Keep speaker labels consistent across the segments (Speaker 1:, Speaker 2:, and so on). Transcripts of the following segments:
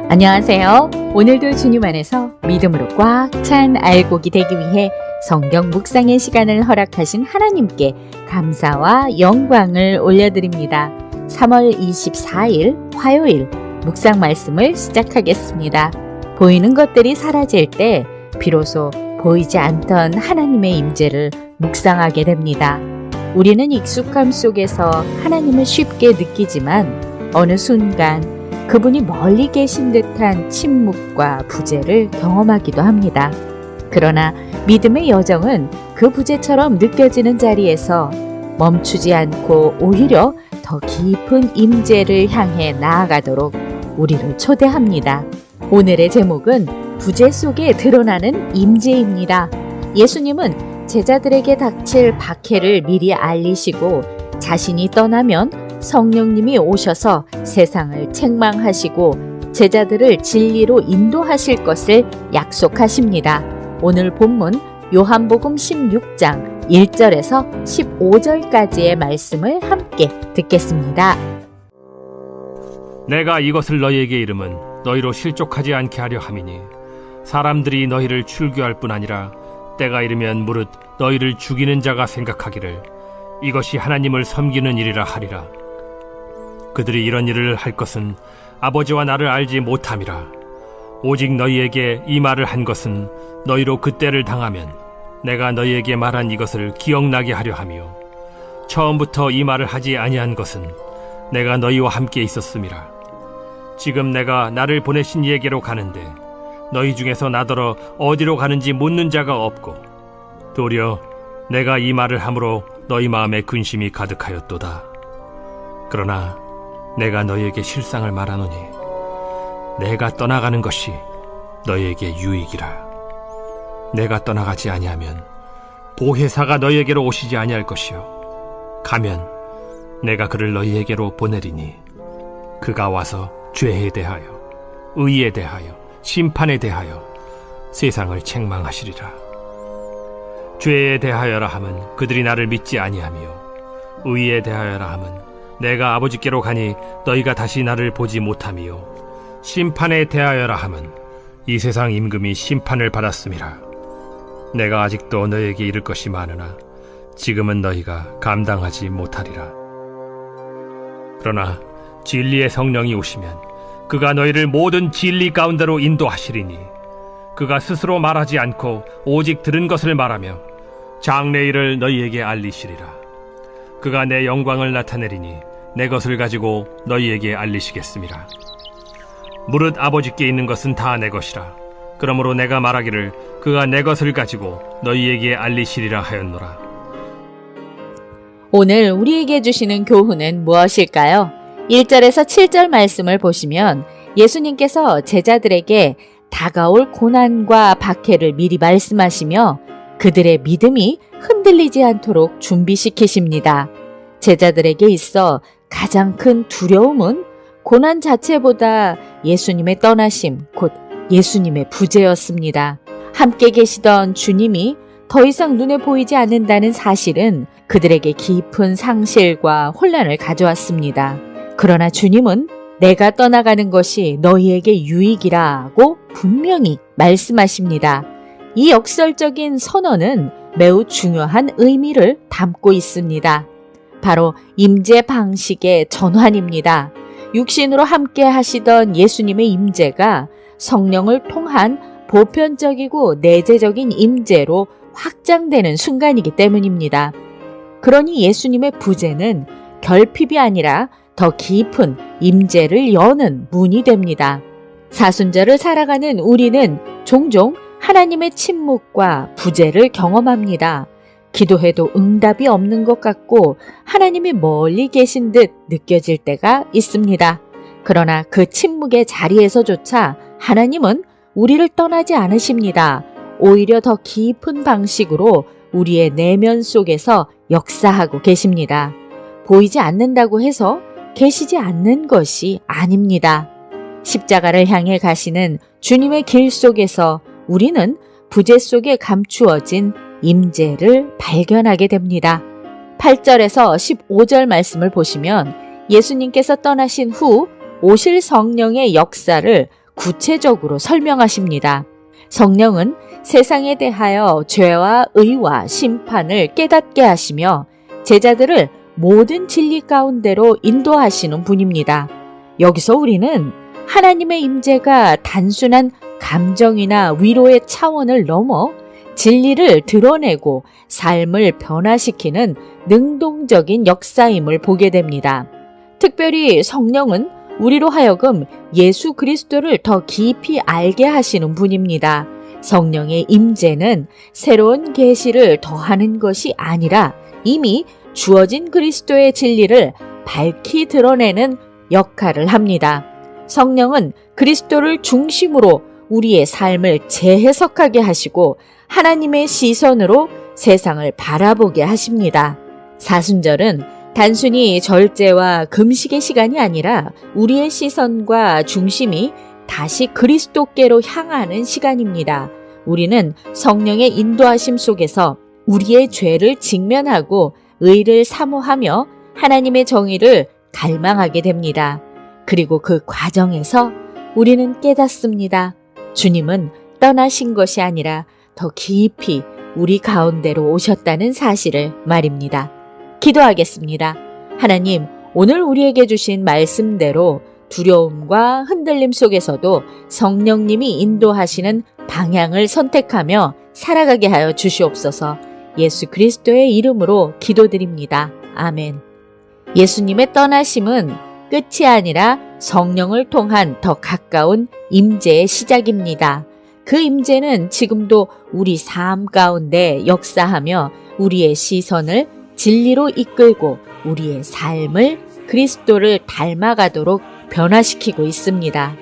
Speaker 1: 안녕하세요. 오늘도 주님 안에서 믿음으로 꽉 찬 알곡이 되기 위해 성경 묵상의 시간을 허락하신 하나님께 감사와 영광을 올려드립니다. 3월 24일 화요일 묵상 말씀을 시작하겠습니다. 보이는 것들이 사라질 때 비로소 보이지 않던 하나님의 임재를 묵상하게 됩니다. 우리는 익숙함 속에서 하나님을 쉽게 느끼지만 어느 순간 그분이 멀리 계신 듯한 침묵과 부재를 경험하기도 합니다. 그러나 믿음의 여정은 그 부재처럼 느껴지는 자리에서 멈추지 않고 오히려 더 깊은 임재를 향해 나아가도록 우리를 초대합니다. 오늘의 제목은 부재 속에 드러나는 임재입니다. 예수님은 제자들에게 닥칠 박해를 미리 알리시고 자신이 떠나면 성령님이 오셔서 세상을 책망하시고 제자들을 진리로 인도하실 것을 약속하십니다. 오늘 본문 요한복음 16장 1절에서 15절까지의 말씀을 함께 듣겠습니다.
Speaker 2: 내가 이것을 너희에게 이름은 너희로 실족하지 않게 하려 함이니 사람들이 너희를 출교할 뿐 아니라 때가 이르면 무릇 너희를 죽이는 자가 생각하기를 이것이 하나님을 섬기는 일이라 하리라. 그들이 이런 일을 할 것은 아버지와 나를 알지 못함이라. 오직 너희에게 이 말을 한 것은 너희로 그때를 당하면 내가 너희에게 말한 이것을 기억나게 하려 함이요 처음부터 이 말을 하지 아니한 것은 내가 너희와 함께 있었음이라. 지금 내가 나를 보내신 이에게로 가는데 너희 중에서 나더러 어디로 가는지 묻는 자가 없고 도리어 내가 이 말을 함으로 너희 마음에 근심이 가득하였도다. 그러나 내가 너희에게 실상을 말하노니 내가 떠나가는 것이 너희에게 유익이라. 내가 떠나가지 아니하면 보혜사가 너희에게로 오시지 아니할 것이요 가면 내가 그를 너희에게로 보내리니 그가 와서 죄에 대하여 의에 대하여 심판에 대하여 세상을 책망하시리라. 죄에 대하여라 함은 그들이 나를 믿지 아니하며 의에 대하여라 함은 내가 아버지께로 가니 너희가 다시 나를 보지 못하며 심판에 대하여라 함은 이 세상 임금이 심판을 받았음이라. 내가 아직도 너희에게 이를 것이 많으나 지금은 너희가 감당하지 못하리라. 그러나 진리의 성령이 오시면 그가 너희를 모든 진리 가운데로 인도하시리니 그가 스스로 말하지 않고 오직 들은 것을 말하며 장래 일을 너희에게 알리시리라. 그가 내 영광을 나타내리니 내 것을 가지고 너희에게 알리시겠습니다. 무릇 아버지께 있는 것은 다 내 것이라. 그러므로 내가 말하기를 그가 내 것을 가지고 너희에게 알리시리라 하였노라.
Speaker 1: 오늘 우리에게 주시는 교훈은 무엇일까요? 1절에서 7절 말씀을 보시면 예수님께서 제자들에게 다가올 고난과 박해를 미리 말씀하시며 그들의 믿음이 흔들리지 않도록 준비시키십니다. 제자들에게 있어 가장 큰 두려움은 고난 자체보다 예수님의 떠나심, 곧 예수님의 부재였습니다. 함께 계시던 주님이 더 이상 눈에 보이지 않는다는 사실은 그들에게 깊은 상실과 혼란을 가져왔습니다. 그러나 주님은 내가 떠나가는 것이 너희에게 유익이라고 분명히 말씀하십니다. 이 역설적인 선언은 매우 중요한 의미를 담고 있습니다. 바로 임재 방식의 전환입니다. 육신으로 함께 하시던 예수님의 임재가 성령을 통한 보편적이고 내재적인 임재로 확장되는 순간이기 때문입니다. 그러니 예수님의 부재는 결핍이 아니라 더 깊은 임재를 여는 문이 됩니다. 사순절을 살아가는 우리는 종종 하나님의 침묵과 부재를 경험합니다. 기도해도 응답이 없는 것 같고 하나님이 멀리 계신 듯 느껴질 때가 있습니다. 그러나 그 침묵의 자리에서조차 하나님은 우리를 떠나지 않으십니다. 오히려 더 깊은 방식으로 우리의 내면 속에서 역사하고 계십니다. 보이지 않는다고 해서 계시지 않는 것이 아닙니다. 십자가를 향해 가시는 주님의 길 속에서 우리는 부재 속에 감추어진 임재를 발견하게 됩니다. 8절에서 15절 말씀을 보시면 예수님께서 떠나신 후 오실 성령의 역사를 구체적으로 설명하십니다. 성령은 세상에 대하여 죄와 의와 심판을 깨닫게 하시며 제자들을 모든 진리 가운데로 인도하시는 분입니다. 여기서 우리는 하나님의 임재가 단순한 감정이나 위로의 차원을 넘어 진리를 드러내고 삶을 변화시키는 능동적인 역사임을 보게 됩니다. 특별히 성령은 우리로 하여금 예수 그리스도를 더 깊이 알게 하시는 분입니다. 성령의 임재는 새로운 계시를 더하는 것이 아니라 이미 주어진 그리스도의 진리를 밝히 드러내는 역할을 합니다. 성령은 그리스도를 중심으로 우리의 삶을 재해석하게 하시고 하나님의 시선으로 세상을 바라보게 하십니다. 사순절은 단순히 절제와 금식의 시간이 아니라 우리의 시선과 중심이 다시 그리스도께로 향하는 시간입니다. 우리는 성령의 인도하심 속에서 우리의 죄를 직면하고 의를 사모하며 하나님의 정의를 갈망하게 됩니다. 그리고 그 과정에서 우리는 깨닫습니다. 주님은 떠나신 것이 아니라 더 깊이 우리 가운데로 오셨다는 사실을 말입니다. 기도하겠습니다. 하나님, 오늘 우리에게 주신 말씀대로 두려움과 흔들림 속에서도 성령님이 인도하시는 방향을 선택하며 살아가게 하여 주시옵소서. 예수 그리스도의 이름으로 기도드립니다. 아멘. 예수님의 떠나심은 끝이 아니라 성령을 통한 더 가까운 임재의 시작입니다. 그 임재는 지금도 우리 삶 가운데 역사하며 우리의 시선을 진리로 이끌고 우리의 삶을 그리스도를 닮아가도록 변화시키고 있습니다.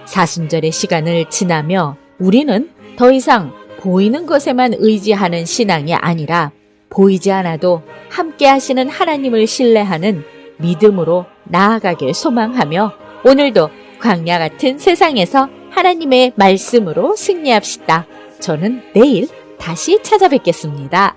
Speaker 1: 사순절의 시간을 지나며 우리는 더 이상 보이는 것에만 의지하는 신앙이 아니라 보이지 않아도 함께 하시는 하나님을 신뢰하는 믿음으로 나아가길 소망하며 오늘도 광야 같은 세상에서 하나님의 말씀으로 승리합시다. 저는 내일 다시 찾아뵙겠습니다.